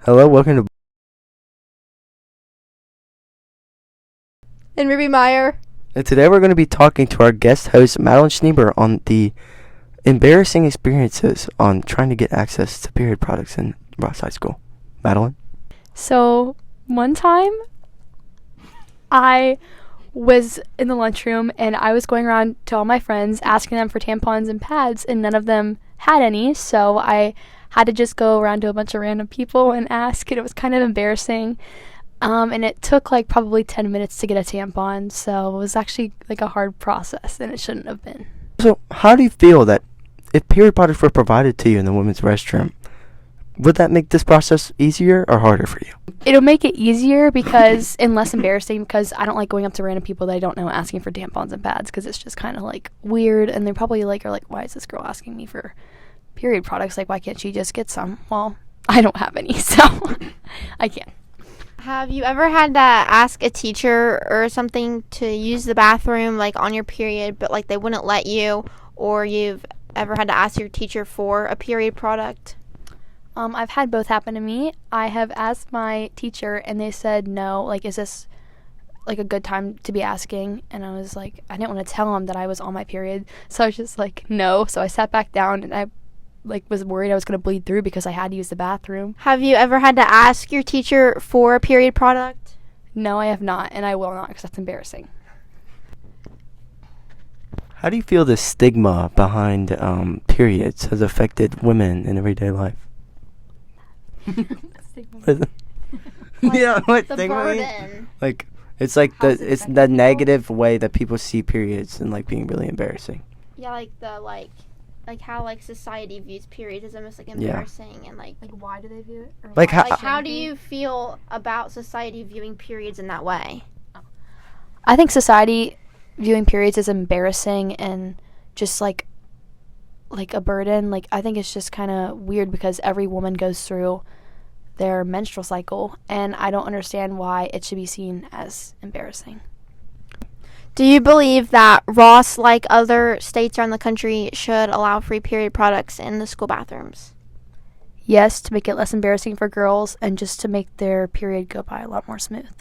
Hello, welcome to. And Ruby Meyer. And today we're going to be talking to our guest host, Madeline Schneeber, on the embarrassing experiences on trying to get access to period products in Ross High School. Madeline? So, one time, I was in the lunchroom and I was going around to all my friends asking them for tampons and pads, and none of them had any, so I had to just go around to a bunch of random people and ask, and it was kind of embarrassing. And it took like probably 10 minutes to get a tampon, so it was actually like a hard process, and it shouldn't have been. So, how do you feel that if period products were provided to you in the women's restroom, would that make this process easier or harder for you? It'll make it easier and less embarrassing, because I don't like going up to random people that I don't know asking for tampons and pads, because it's just kind of like weird, and they probably are like, why is this girl asking me for period products? Like, why can't she just get some? Well, I don't have any, so I can't. Have you ever had to ask a teacher or something to use the bathroom, like on your period, but like they wouldn't let you, or you've ever had to ask your teacher for a period product? I've had both happen to me. I have asked my teacher and they said no, like, is this like a good time to be asking? And I was like, I didn't want to tell them that I was on my period, so I was just like, no. So I sat back down and I was worried I was going to bleed through because I had to use the bathroom. Have you ever had to ask your teacher for a period product? No, I have not, and I will not, because that's embarrassing. How do you feel the stigma behind periods has affected women in everyday life? Yeah, what The stigma means? burden. Like, it's like How's it it's affecting that people? negative way that people see periods and like being really embarrassing. Yeah, like how like society views periods as almost like embarrassing, and like Why do they view it? Or Like, why how do shouldn't you feel about society viewing periods in that way? I think society viewing periods as embarrassing and just like a burden. Like, I think it's just kind of weird because every woman goes through their menstrual cycle, and I don't understand why it should be seen as embarrassing. Do you believe that Ross, like other states around the country, should allow free period products in the school bathrooms? Yes, to make it less embarrassing for girls and just to make their period go by a lot more smooth.